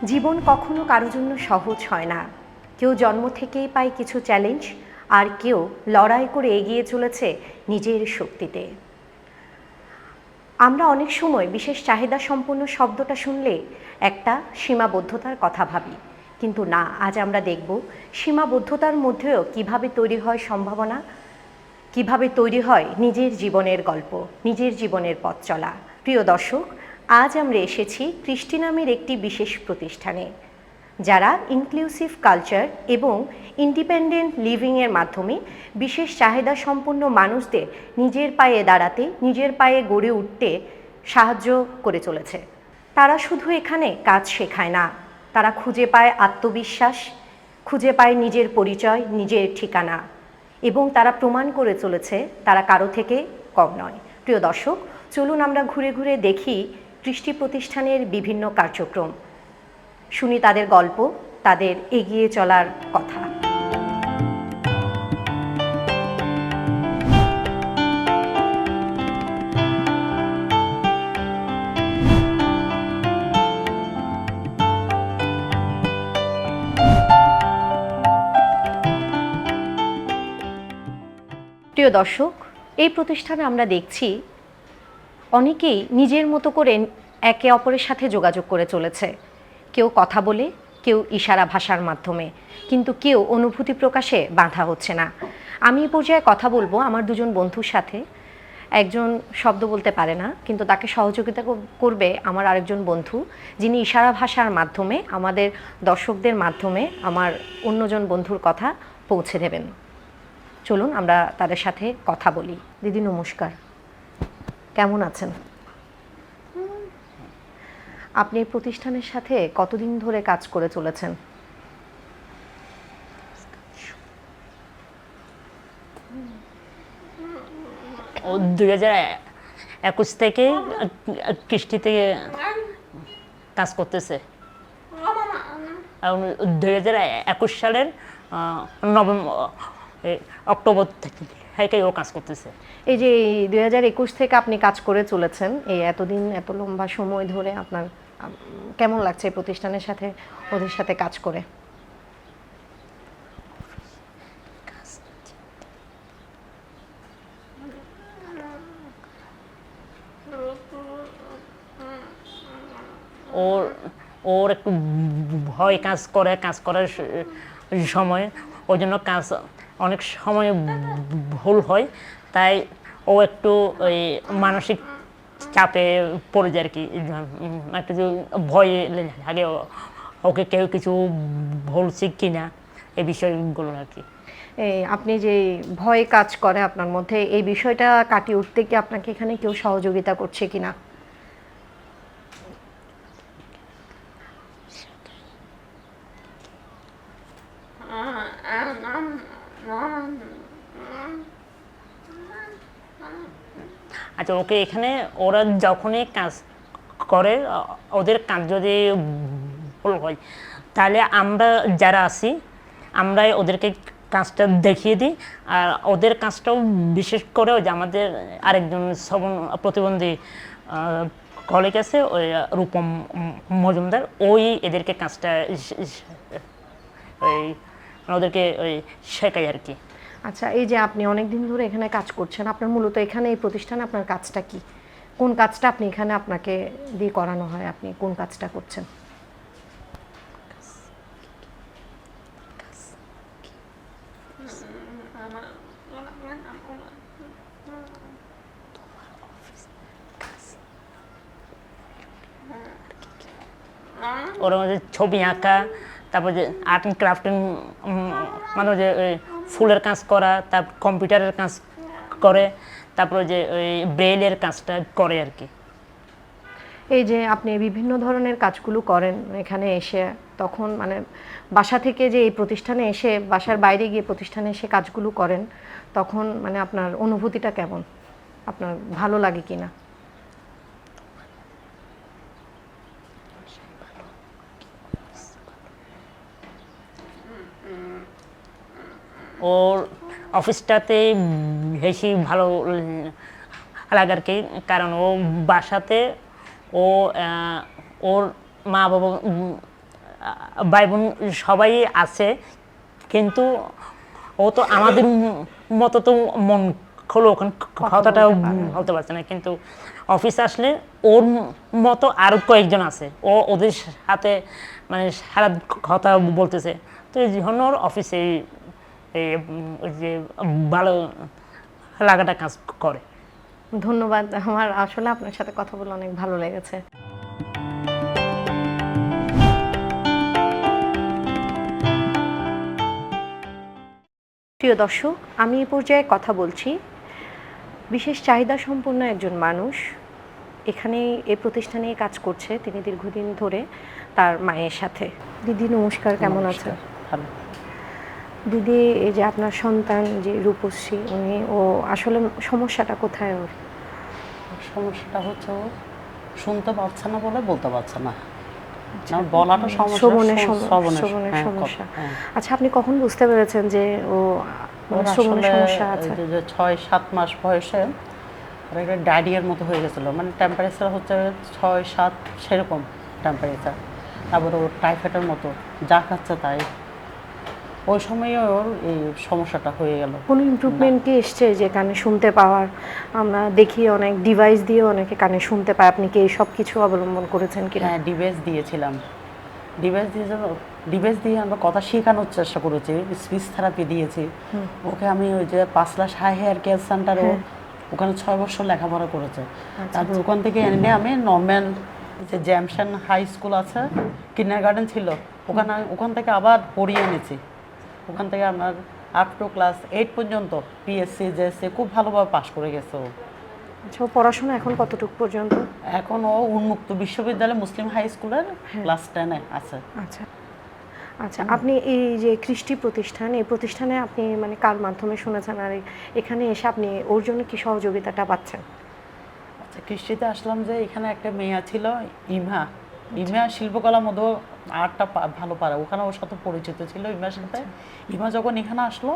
জীবন কখনো কারো জন্য সহজ হয় না। কেউ জন্ম থেকেই পায় কিছু চ্যালেঞ্জ, আর কেউ লড়াই করে এগিয়ে চলেছে নিজের শক্তিতে। আমরা অনেক সময় বিশেষ চাহিদা সম্পন্ন শব্দটা শুনলে একটা সীমাবদ্ধতার কথা ভাবি, কিন্তু না, আজ আমরা দেখব সীমাবদ্ধতার মধ্যেও কিভাবে তৈরি হয় সম্ভাবনা, কিভাবে তৈরি হয় নিজের জীবনের গল্প, নিজের জীবনের পথ চলা। প্রিয় দর্শক, আজ আমরা এসেছি কৃষ্টি নামের একটি বিশেষ প্রতিষ্ঠানে, যারা ইনক্লুসিভ কালচার এবং ইন্ডিপেন্ডেন্ট লিভিংয়ের মাধ্যমে বিশেষ চাহিদা সম্পন্ন মানুষদের নিজের পায়ে দাঁড়াতে, নিজের পায়ে গড়ে উঠতে সাহায্য করে চলেছে। তারা শুধু এখানে কাজ শেখায় না, তারা খুঁজে পায় আত্মবিশ্বাস, খুঁজে পায় নিজের পরিচয়, নিজের ঠিকানা, এবং তারা প্রমাণ করে চলেছে তারা কারো থেকে কম নয়। প্রিয় দর্শক, চলুন আমরা ঘুরে ঘুরে দেখি কৃষ্টি প্রতিষ্ঠানের বিভিন্ন কার্যক্রম, শুনি তাদের গল্প, তাদের এগিয়ে চলার কথা। প্রিয় দর্শক, এই প্রতিষ্ঠানে আমরা দেখছি অনেকেই নিজের মতো করে একে অপরের সাথে যোগাযোগ করে চলেছে। কেউ কথা বলে, কেউ ইশারা ভাষার মাধ্যমে, কিন্তু কেউ অনুভূতি প্রকাশে বাধা হচ্ছে না। আমি এই পর্যায়ে কথা বলবো আমার দুজন বন্ধুর সাথে। একজন শব্দ বলতে পারে না, কিন্তু তাকে সহযোগিতা করবে আমার আরেকজন বন্ধু, যিনি ইশারা ভাষার মাধ্যমে আমাদের দর্শকদের মাধ্যমে আমার অন্যজন বন্ধুর কথা পৌঁছে দেবেন। চলুন আমরা তাদের সাথে কথা বলি। দিদি নমস্কার, কেমন আছেন? আপনি এই প্রতিষ্ঠানের সাথে কতদিন ধরে কাজ করে চলেছেন? ও 2021 থেকে কৃষ্টিতে কাজ করতেছে। 2021 সালের অক্টোবর থেকে ও কাজ করতেছে। এই যে 2021 থেকে আপনি কাজ করে চলেছেন, এই এতদিন এত লম্বা সময় ধরে আপনার কেমন লাগছে এই প্রতিষ্ঠানের সাথে, ওদের সাথে কাজ করে? ওর একটু ভয় কাজ করার সময়, ওই জন্য কাজ অনেক সময় ভুল হয়, তাই ও একটু ওই মানসিক চাপে পড়ে যায় আর কি। একটু ভয় লাগে ওকে কেউ কিছু বলছে কিনা, এই বিষয়গুলো আর কি। আপনি যে ভয় কাজ করে আপনার মধ্যে, এই বিষয়টা কাটিয়ে উঠতে কি আপনাকে এখানে কেউ সহযোগিতা করছে কিনা? আচ্ছা, ওকে এখানে ওরা যখনই কাজ করে, ওদের কাজ যদি ভুল হয়, তাহলে আমরা যারা আছি আমরাই ওদেরকে কাজটা দেখিয়ে দিই। আর ওদের কাজটাও বিশেষ করে ওই যে আমাদের আরেকজন শ্রবণ প্রতিবন্ধী কলিগ আছে, ওই রূপম মজুমদার, ওই এদেরকে কাজটা ওই ওদেরকে ওই শেখায় আর কি। আচ্ছা, এই যে আপনি অনেক দিন ধরে এখানে কাজ করছেন, আপনার মূলত এখানে এই প্রতিষ্ঠানে আপনার কাজটা কি? কোন কাজটা আপনি এখানে আপনাকে দিয়ে করানো হয়? আপনি কোন কাজটা করছেন? ওর মধ্যে ছবি আঁকা, তারপর যে আর্ট অ্যান্ড ক্রাফটিং, মানে যে ওই ফুলের কাজ করা, তারপর কম্পিউটারের কাজ করে, তারপরে যে ওই ব্রেইলের কাজটা করে আর কি। এই যে আপনি বিভিন্ন ধরনের কাজগুলো করেন এখানে এসে, তখন মানে বাসা থেকে যে এই প্রতিষ্ঠানে এসে, বাসার বাইরে গিয়ে প্রতিষ্ঠানে এসে কাজগুলো করেন, তখন মানে আপনার অনুভূতিটা কেমন? আপনার ভালো লাগে কি না? ওর অফিসটাতে বেশি ভালো লাগে আর কি, কারণ ও বাসাতে ও ওর মা বাবা ভাই বোন সবাই আছে, কিন্তু ও তো আমাদের মতো তো মন খোলো ওখানে কথাটা বলতে পারে না। বলতে পারছে না, কিন্তু অফিসে আসলে ওর মতো আরো কয়েকজন আছে, ও ওদের সাথে মানে সারা কথা বলতেছে, তো এই জন্য ওর অফিসে ওই যে ভালো লাগাটা কাজ করে। ধন্যবাদ, আমার আসলে আপনার সাথে কথা বলে অনেক ভালো লেগেছে। প্রিয় দর্শক, আমি এই পর্যায়ে কথা বলছি বিশেষ চাহিদা সম্পন্ন একজন মানুষ, এখানে এই প্রতিষ্ঠানে কাজ করছে তিনি দীর্ঘদিন ধরে তার মায়ের সাথে। দিদি নমস্কার, কেমন আছেন? ভালো। দিদি, এই যে আপনার সন্তান যে রূপশ্রী, ও আসলে সমস্যাটা কোথায় ওর? সমস্যাটা হচ্ছে ও শুনতে পাচ্ছে না বলে বলতে পারছে না, না বলাটা সমস্যা, শ্রবণের শ্রবণের সমস্যা। হ্যাঁ। আচ্ছা, আপনি কখন বুঝতে পেরেছেন যে ও ওর শ্রবণের আসলে সমস্যা আছে? এই যে 6-7 মাস বয়সে ওর একটা ডায়রিয়ার মতো হয়ে গেছিলো, মানে টেম্পারেচার হচ্ছে 6-7 সেরকম টেম্পারেচার, তারপরে ওর টাইফয়েডের মতো যা খাচ্ছে তাই, ওই সময়ও ওর এই সমস্যাটা হয়ে গেল। কোনো ইমপ্রুভমেন্ট কি এসছে যে কানে শুনতে পাওয়ার? আমরা দেখি অনেক ডিভাইস দিয়ে অনেকে কানে শুনতে পায়, আপনি কি এই সব কিছু অবলম্বন করেছেন কিনা? হ্যাঁ, ডিভাইস দিয়েছিলাম, ডিভাইস দিয়ে আমরা কথা শেখানোর চেষ্টা করেছি, স্পিচ থেরাপি দিয়েছি ওকে। আমি ওই যে পাঁচলাশ হাই হেয়ার কেয়ার সেন্টারও, ওখানে 6 বছর লেখাপড়া করেছে। তারপর ওখান থেকে এনে আমি নর্মাল যে জ্যামশন হাই স্কুল আছে, কিন্ডার গার্ডেন ছিল, ওখান থেকে আবার পড়িয়ে এনেছি। ওখান থেকে আমার আপ টু ক্লাস 8 পর্যন্ত পিএসসি জেএসসি খুব ভালোভাবে পাশ করে গেছে ও। আচ্ছা, ও পড়াশোনা এখন কতটুকু পর্যন্ত? এখন ও উন্মুক্ত বিশ্ববিদ্যালয় মুসলিম হাই স্কুলের ক্লাস 10-এ আছে। আচ্ছা আচ্ছা, আপনি এই যে কৃষ্টি প্রতিষ্ঠান, এই প্রতিষ্ঠানে আপনি মানে কার মাধ্যমে শুনেছেন, আর এখানে এসে আপনি ওর জন্য কি সহযোগিতাটা পাচ্ছেন? আচ্ছা, কৃষ্টিতে আসলাম যে এখানে একটা মেয়ে ছিল ইমা, ইমা শিল্পকলার মধ্যে আর্টটা ভালো পারে, ওখানে ওর সাথে পরিচিত ছিল ইমার সাথে। ইমা যখন এখানে আসলো,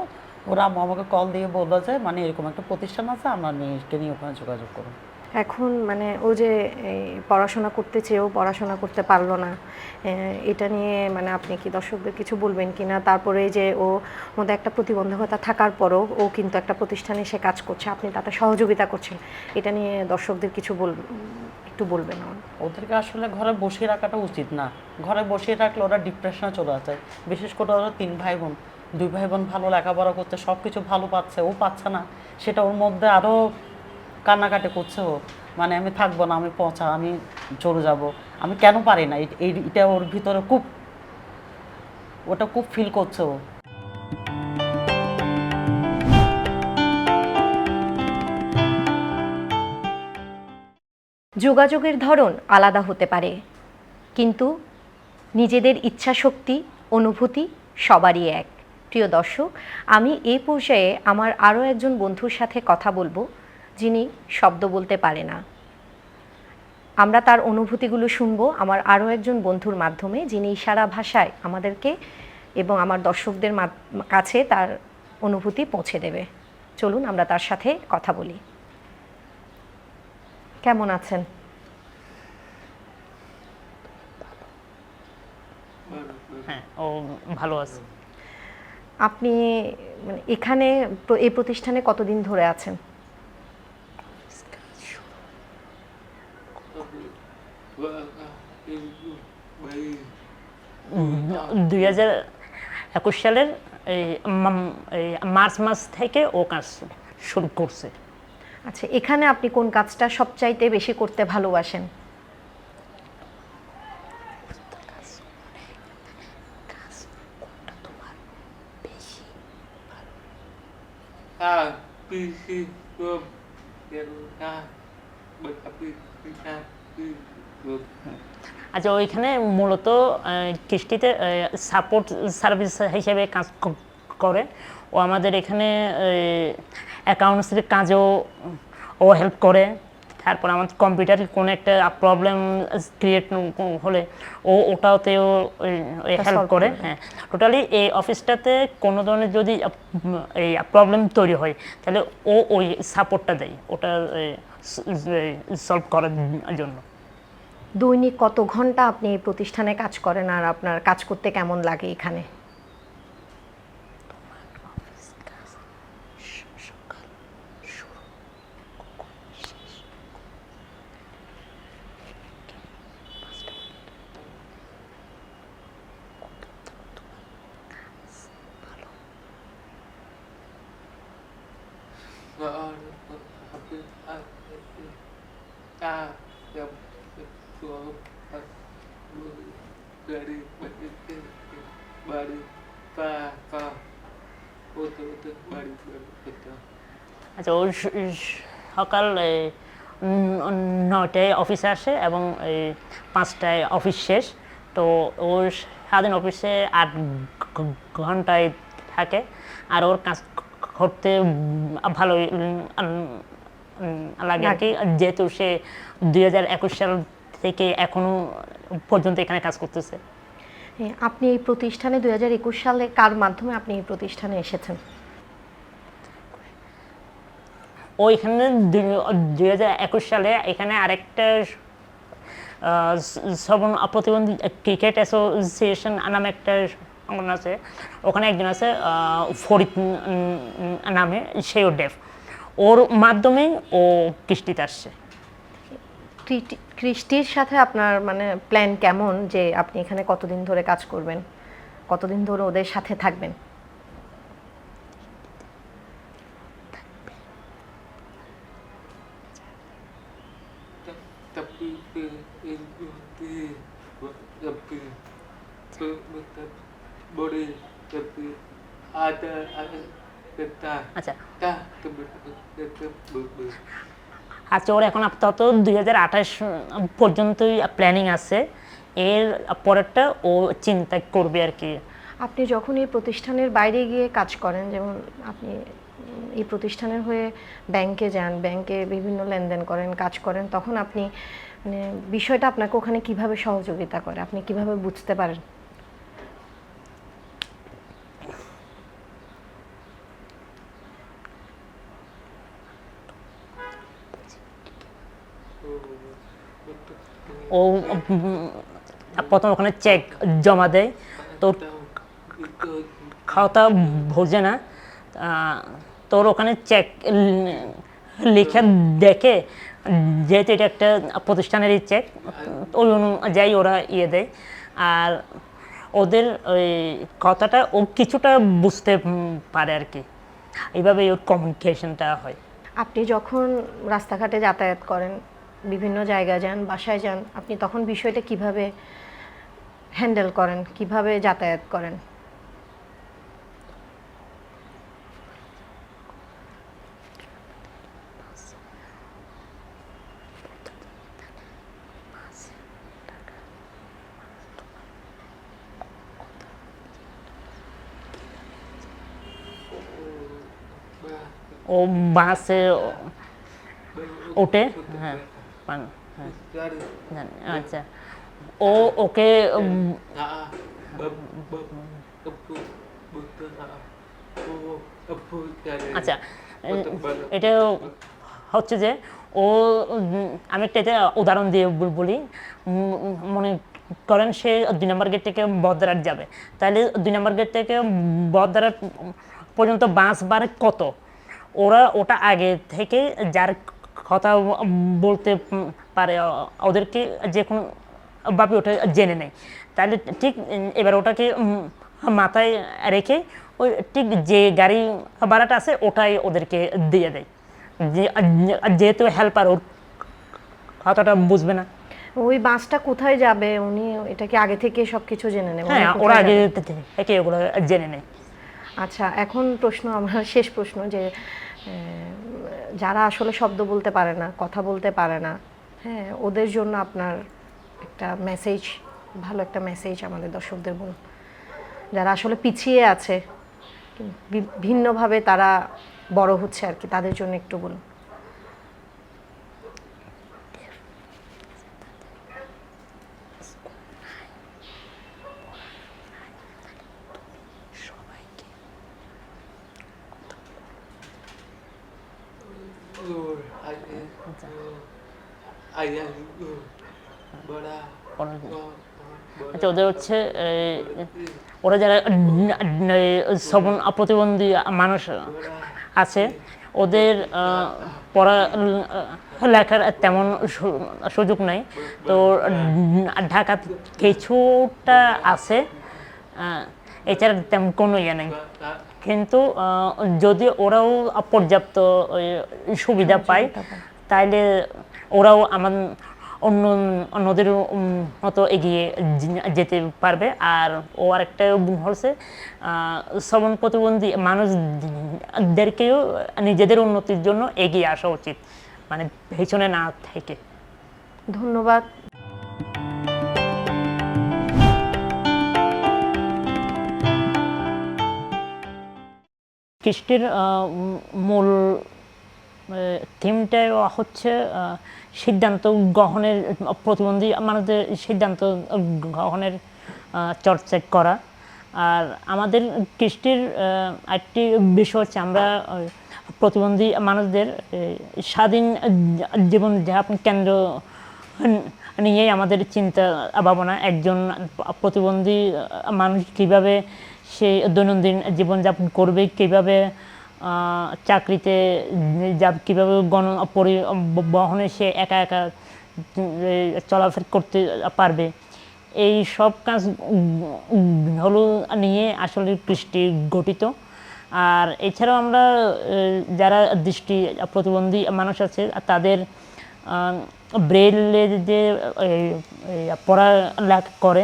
ওরা আমাকে কল দিয়ে বললো যে মানে এরকম একটা প্রতিষ্ঠান আছে, আমার মেয়েকে নিয়ে ওখানে যোগাযোগ করুন। এখন মানে ও যে এই পড়াশোনা করতে চেয়েও পড়াশোনা করতে পারলো না, এটা নিয়ে মানে আপনি কি দর্শকদের কিছু বলবেন কি না? তারপরে যে ও মধ্যে একটা প্রতিবন্ধকতা থাকার পরও ও কিন্তু একটা প্রতিষ্ঠানে এসে কাজ করছে, আপনি তাতে সহযোগিতা করছেন, এটা নিয়ে দর্শকদের কিছু একটু বলবেন? ওদেরকে আসলে ঘরে বসিয়ে রাখাটা উচিত না, ঘরে বসিয়ে রাখলে ওরা ডিপ্রেশনে চলে আসে। বিশেষ করে ওরা 3 ভাই বোন, 2 ভাই বোন ভালো লেখাপড়া করতে, সব কিছু ভালো পাচ্ছে, ও পাচ্ছে না, সেটা ওর মধ্যে আরও কান্নাকাটি করছে ও, মানে আমি থাকবো না, আমি পচা, আমি চলে যাব, আমি কেন পারি না, এটা ওর ভিতরে ওটা খুব ফিল করছে ও। যোগাযোগের ধরন আলাদা হতে পারে, কিন্তু নিজেদের ইচ্ছাশক্তি, অনুভূতি সবারই এক। প্রিয় দর্শক, আমি এই পর্যায়ে আমার আরও একজন বন্ধুর সাথে কথা বলবো, যিনি শব্দ বলতে পারে না। আমরা তার অনুভূতিগুলো শুনবো আমার আরও একজন বন্ধুর মাধ্যমে, যিনি ইশারা ভাষায় আমাদেরকে এবং আমার দর্শকদের কাছে তার অনুভূতি পৌঁছে দেবে। চলুন আমরা তার সাথে কথা বলি। কেমন আছেন? হ্যাঁ, ও ভালো আছে। আপনি মানে এখানে এই প্রতিষ্ঠানে কতদিন ধরে আছেন? উম, 2021 সালের এই মার্চ মাস থেকে ও কাজ শুরু করছে। আচ্ছা, এখানে আপনি কোন কাজটা সবচাইতে বেশি করতে ভালোবাসেন? আচ্ছা, ওইখানে মূলত কৃষ্টিতে সাপোর্ট সার্ভিস হিসেবে কাজ করে। ও আমাদের এখানে অ্যাকাউন্টসের কাজেও ও হেল্প করে। তারপর আমাদের কম্পিউটারে কোনো একটা প্রবলেম ক্রিয়েট হলে ওটাতেও হেল্প করে। হ্যাঁ, টোটালি এই অফিসটাতে কোনো ধরনের যদি এই প্রবলেম তৈরি হয়, তাহলে ওই সাপোর্টটা দেয় ওটা সলভ করার জন্য। দৈনিক কত ঘন্টা আপনি এই প্রতিষ্ঠানে কাজ করেন আর আপনার কাজ করতে কেমন লাগে এখানে? আচ্ছা, ও সকাল 9টায় অফিসে আসে এবং 5টায় অফিস শেষ। তো ও সারাদিন অফিসে 8 ঘন্টায় থাকে। আর ওর কাজ করতে ভালোই লাগে আর কি, যেহেতু সে 2021 সাল থেকে এখনো পর্যন্ত এখানে কাজ করতেছে। হ্যাঁ, আপনি এই প্রতিষ্ঠানে 2021 সালে কার মাধ্যমে আপনি এই প্রতিষ্ঠানে এসেছেন? ও এখানে 2021 সালে এখানে আরেকটা শ্রবণ প্রতিবন্ধী ক্রিকেট অ্যাসোসিয়েশন নামে একটা সংগঠন আছে, ওখানে একজন আছে ফরিদ নামে, সেও ডেফ। ওর মাধ্যমে ও কৃষ্টিতে আসছে। কৃষ্টির সাথে আপনার মানে প্ল্যান কেমন, যে আপনি এখানে কতদিন ধরে কাজ করবেন, কতদিন ধরে ওদের সাথে থাকবেন? আচ্ছা আচ্ছা, ওর এখন আপাতত 2028 পর্যন্তই প্ল্যানিং আছে, এর পরেরটা ও চিন্তা করবে আর কি। আপনি যখন এই প্রতিষ্ঠানের বাইরে গিয়ে কাজ করেন, যেমন আপনি এই প্রতিষ্ঠানের হয়ে ব্যাংকে যান, ব্যাংকে বিভিন্ন লেনদেন করেন, কাজ করেন, তখন আপনি মানে বিষয়টা আপনাকে ওখানে কিভাবে সহযোগিতা করে, আপনি কিভাবে বুঝতে পারেন? ও প্রথম ওখানে চেক জমা দেয়, তো খাওয়া বোঝে না, তোর ওখানে চেক লিখে দেখে, যেহেতু এটা একটা প্রতিষ্ঠানেরই চেক, ওই অনুযায়ী ওরা ইয়ে দেয়। আর ওদের ওই কথাটা ও কিছুটা বুঝতে পারে আর কি, এইভাবে ওর কমিউনিকেশনটা হয়। আপনি যখন রাস্তাঘাটে যাতায়াত করেন, বিভিন্ন জায়গায় যান, বাসায় যান, আপনি তখন বিষয়টা কিভাবে হ্যান্ডেল করেন, কিভাবে যাতায়াত করেন? ও বাসে ওঠে, হ্যাঁ হ্যাঁ জানি। আচ্ছা, ও ওকে আচ্ছা, এটা হচ্ছে যে ও আমি একটা এটা উদাহরণ দিয়ে বলি। মনে করেন সে 2 নম্বর গেট থেকে বহদ্দারহাট যাবে, তাহলে 2 নম্বর গেট থেকে বহদ্দারহাট পর্যন্ত বাস ভাড়া কত, ওরা ওটা আগে থেকে যার কথা বলতে পারে ওদেরকে যে কোনো ভাবে ওটা জেনে নেয়। তাহলে ঠিক এবার ওটাকে মাথায় রেখে ওই ঠিক যে গাড়ি ভাড়াটা আছে ওটাই ওদেরকে দিয়ে দেয়, যেহেতু হেল্পার ওর কথাটা বুঝবে না। ওই বাসটা কোথায় যাবে উনি এটা কি আগে থেকে সবকিছু জেনে নেন? হ্যাঁ, ওরা আগে থেকে ওগুলো জেনে নেয়। আচ্ছা, এখন প্রশ্ন, আমার শেষ প্রশ্ন, যে যারা আসলে শব্দ বলতে পারে না, কথা বলতে পারে না, হ্যাঁ, ওদের জন্য আপনার একটা মেসেজ, ভালো একটা মেসেজ আমাদের দর্শকদের বলুন, যারা আসলে পিছিয়ে আছে, ভিন্নভাবে তারা বড় হচ্ছে আর কি, তাদের জন্য একটু বলুন। আচ্ছা, ওদের হচ্ছে ওরা যারা শ্রবণ প্রতিবন্ধী মানুষ আছে, ওদের পড়া লেখার তেমন সুযোগ নাই। তো ঢাকা কিছুটা আছে, এছাড়া তেমন কোনো ইয়ে নেই। কিন্তু যদি ওরাও পর্যাপ্ত সুবিধা পায়, তাইলে ওরাও অন্য অন্যদের মতো এগিয়ে যেতে পারবে। আর ও আরেকটা গুণ হচ্ছে, শ্রবণ প্রতিবন্ধী মানুষদেরকেও নিজেদের উন্নতির জন্য এগিয়ে আসা উচিত, মানে পেছনে না থেকে। ধন্যবাদ। কৃষ্টির মূল থিমটাই হচ্ছে সিদ্ধান্ত গ্রহণের, প্রতিবন্ধী মানুষদের সিদ্ধান্ত গ্রহণের চর্চা করা। আর আমাদের কৃষ্টির একটি বিষয় হচ্ছে, আমরা প্রতিবন্ধী মানুষদের স্বাধীন জীবনযাপন কেন্দ্র নিয়েই আমাদের চিন্তা ভাবনা। একজন প্রতিবন্ধী মানুষ কীভাবে সে দৈনন্দিন জীবনযাপন করবে, কীভাবে চাকরিতে কীভাবে পরিবহনে সে একা একা চলাফেরা করতে পারবে, এই সব কাজ হলো নিয়ে আসলে কৃষ্টি গঠিত। আর এছাড়াও আমরা যারা দৃষ্টি প্রতিবন্ধী মানুষ আছে, তাদের ব্রেইলে যে পড়ালেখা করে,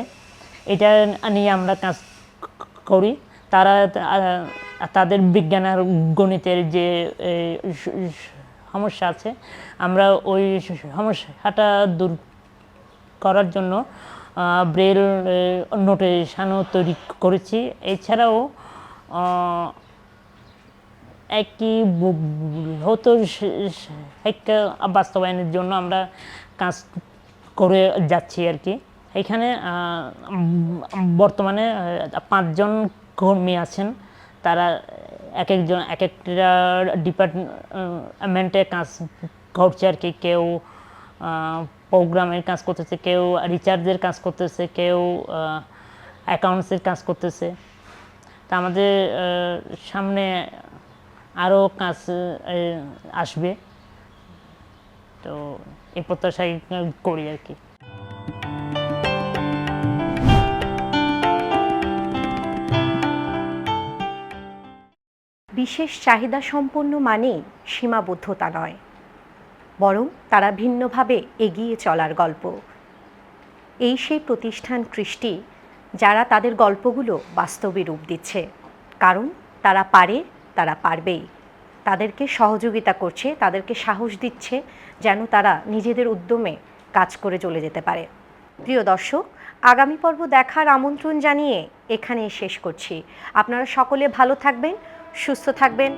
এটা নিয়ে আমরা কাজ করি। তারা তাদের বিজ্ঞান আর গণিতের যে সমস্যা আছে, আমরা ওই সমস্যাটা দূর করার জন্য ব্রেল নোটেশনও তৈরি করেছি। এছাড়াও একই বৃহৎ শিক্ষা বাস্তবায়নের জন্য আমরা কাজ করে যাচ্ছি আর কি। এখানে বর্তমানে 5 জন কর্মী আছেন। তারা এক একটা ডিপার্টমেন্টে কাজ করছে আর কি। কেউ প্রোগ্রামের কাজ করতেছে, কেউ রিচার্জের কাজ করতেছে, কেউ অ্যাকাউন্টসের কাজ করতেছে। তা আমাদের সামনে আরও কাজ আসবে, তো এই প্রত্যাশাই করি আর কি। বিশেষ চাহিদা সম্পন্ন মানে সীমাবদ্ধতা নয়, বরং তারা ভিন্নভাবে এগিয়ে চলার গল্প। এই সেই প্রতিষ্ঠান কৃষ্টি, যারা তাদের গল্পগুলো বাস্তবে রূপ দিচ্ছে। কারণ তারা পারে, তারা পারবেই। তাদেরকে সহযোগিতা করছে, তাদেরকে সাহস দিচ্ছে, যেন তারা নিজেদের উদ্যমে কাজ করে চলে যেতে পারে। প্রিয় দর্শক, আগামী পর্ব দেখার আমন্ত্রণ জানিয়ে এখানেই শেষ করছি। আপনারা সকলে ভালো থাকবেন, সুস্থ থাকবেন।